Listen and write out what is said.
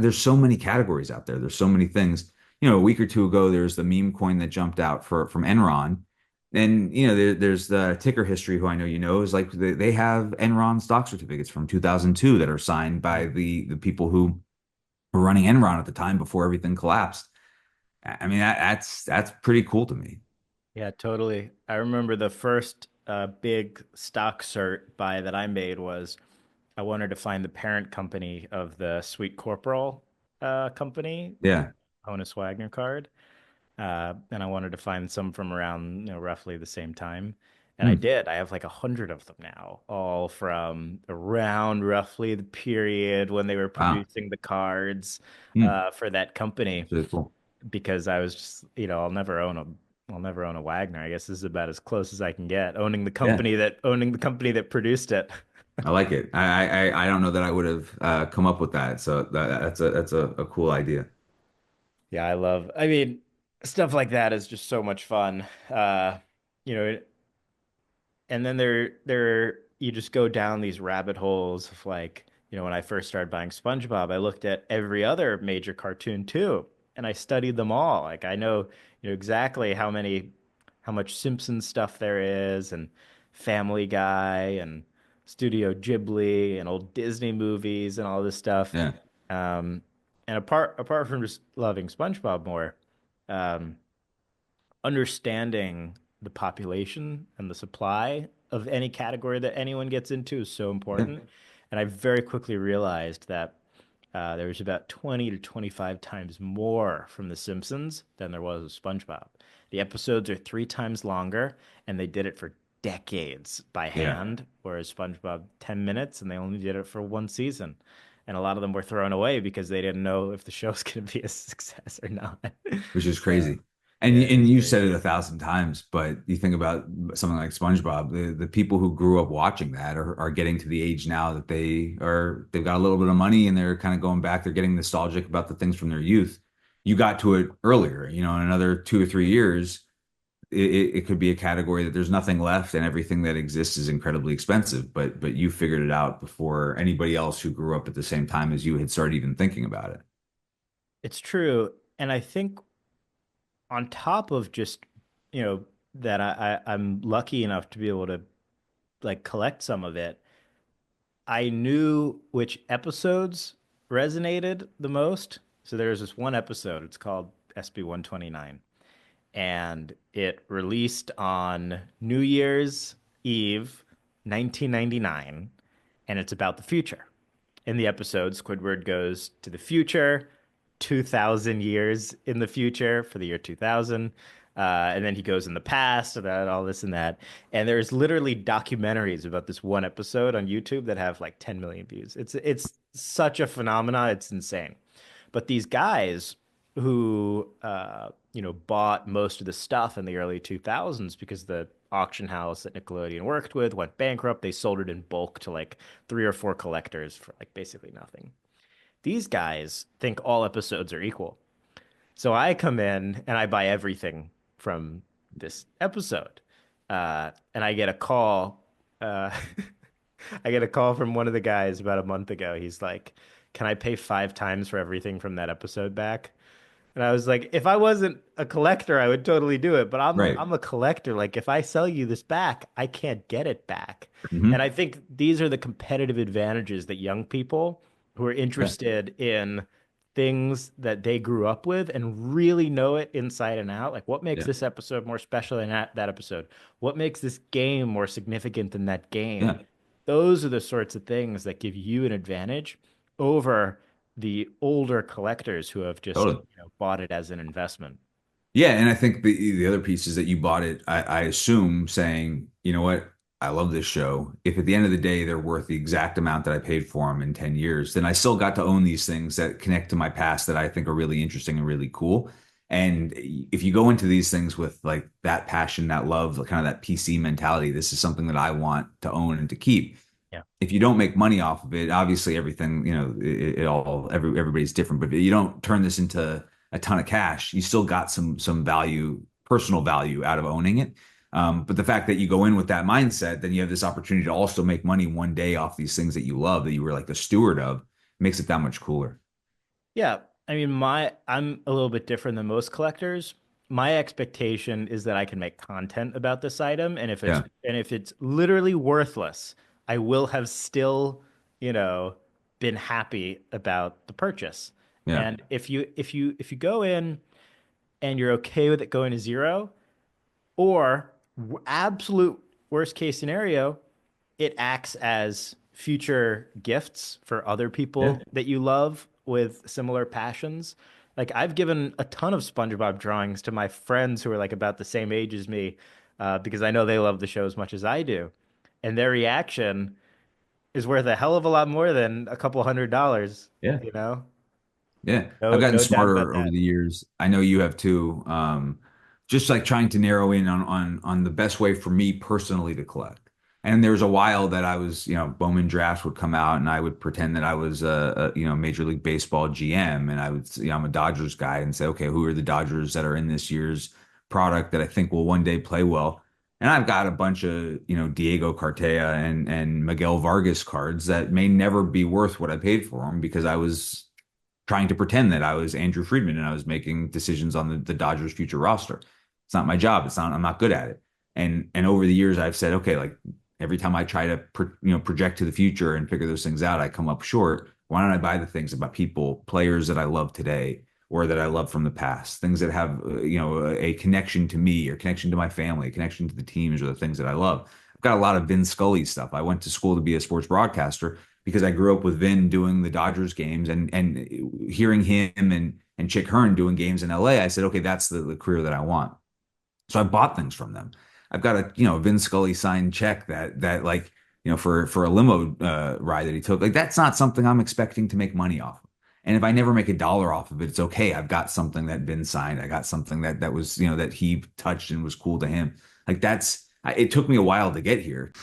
there's so many categories out there. There's so many things. A week or two ago, there's the meme coin that jumped out from Enron. And there's the ticker history, who I know is like they have Enron stock certificates from 2002 that are signed by the people who were running Enron at the time before everything collapsed. I mean, that's pretty cool to me. Yeah, totally. I remember the first big stock cert buy that I made was I wanted to find the parent company of the Sweet Corporal company, the Yeah. Honus Wagner card. And I wanted to find some from around, roughly the same time. And I Hmm. did. I have like 100 of them now, all from around roughly the period when they were Wow. producing the cards Hmm. for that company. That's really cool. Because I was just, I'll never own a Wagner. I guess this is about as close as I can get owning Yeah. owning the company that produced it. I like it. I don't know that I would have come up with that. So that's a cool idea. Yeah, I mean, stuff like that is just so much fun. You know, and then you just go down these rabbit holes of like, when I first started buying SpongeBob, I looked at every other major cartoon too, and I studied them all. Like I know, exactly how much Simpsons stuff there is, and Family Guy, and Studio Ghibli, and old Disney movies, and all this stuff. Yeah. Um, and apart from just loving SpongeBob more, um, understanding the population and the supply of any category that anyone gets into is so Yeah. important. And I very quickly realized that there was about 20 to 25 times more from The Simpsons than there was with SpongeBob. The episodes are 3 times longer, and they did it for decades by Yeah. hand, whereas SpongeBob, 10 minutes, and they only did it for one season. And a lot of them were thrown away because they didn't know if the show's going to be a success or not. Which is So, crazy. And yeah, and it's you said it crazy. 1,000 times, but you think about something like SpongeBob, the people who grew up watching that are getting to the age now that they've got a little bit of money and they're kind of going back, they're getting nostalgic about the things from their youth. You got to it earlier, in another 2 or 3 years, it could be a category that there's nothing left and everything that exists is incredibly expensive, but you figured it out before anybody else who grew up at the same time as you had started even thinking about it. It's true. And I think on top of just, that I'm lucky enough to be able to like collect some of it, I knew which episodes resonated the most. So there's this one episode, it's called SB 129, and it released on New Year's Eve, 1999, and it's about the future. In the episode, Squidward goes to the future, 2,000 years in the future for the year 2000. And then he goes in the past about all this and that. And there's literally documentaries about this one episode on YouTube that have like 10 million views. It's such a phenomenon. It's insane. But these guys who bought most of the stuff in the early 2000s because the auction house that Nickelodeon worked with went bankrupt. They sold it in bulk to like 3 or 4 collectors for like basically nothing. These guys think all episodes are equal. So I come in and I buy everything from this episode. And I get a call. I get a call from one of the guys about a month ago. He's like, "Can I pay 5 times for everything from that episode back?" And I was like, if I wasn't a collector, I would totally do it. But Right. I'm a collector. Like if I sell you this back, I can't get it back. And Hmm. I think these are the competitive advantages that young people who are Yeah. interested in things that they grew up with and really know it inside and out. Like what makes Yeah. this episode more special than that episode? What makes this game more significant than that game? Yeah. Those are the sorts of things that give you an advantage over the older collectors who have just, Totally. bought it as an investment. Yeah, and I think the other piece is that you bought it, I assume, saying, you know what, I love this show. If at the end of the day they're worth the exact amount that I paid for them in 10 years, then I still got to own these things that connect to my past that I think are really interesting and really cool. And if you go into these things with like that passion, that love, kind of that PC mentality, this is something that I want to own and to keep. Yeah. If you don't make money off of it, obviously everything, everybody's different, but if you don't turn this into a ton of cash, you still got some value, personal value out of owning it. But the fact that you go in with that mindset, then you have this opportunity to also make money one day off these things that you love, that you were like the steward of, makes it that much cooler. Yeah, I mean, I'm a little bit different than most collectors. My expectation is that I can make content about this item, and Yeah, if it's literally worthless, I will have still, you know, been happy about the purchase. yeah, And if you go in and you're okay with it going to zero, or absolute worst case scenario, it acts as future gifts for other yeah, people that you love with similar passions. Like I've given a ton of SpongeBob drawings to my friends who are like about the same age as me, because I know they love the show as much as I do, and their reaction is worth a hell of a lot more than a couple $100, yeah. you know? Yeah, I've No, gotten no doubt about smarter over that. the years. I know you have too. Just like trying to narrow in on the best way for me personally to collect. And there was a while that I was, Bowman drafts would come out, and I would pretend that I was Major League Baseball GM, and I would, I'm a Dodgers guy, and say, okay, who are the Dodgers that are in this year's product that I think will one day play well? And I've got a bunch of, Diego Cartaya and Miguel Vargas cards that may never be worth what I paid for them because I was trying to pretend that I was Andrew Friedman and I was making decisions on the Dodgers' future roster. It's not my job. I'm not good at it. And over the years, I've said, okay, like every time I try to project to the future and figure those things out, I come up short. Why don't I buy the things about people, players that I love today or that I love from the past, things that have a connection to me or connection to my family, a connection to the teams or the things that I love. I've got a lot of Vin Scully stuff. I went to school to be a sports broadcaster because I grew up with Vin doing the Dodgers games and hearing him and Chick Hearn doing games in LA. I said, okay, that's the career that I want. So I bought things from them. I've got a Vin Scully signed check that like for a limo ride that he took. Like that's not something I'm expecting to make money off of. And if I never make a dollar off of it, it's okay. I've got something that Vin signed. I got something that was that he touched and was cool to him. Like it took me a while to get here.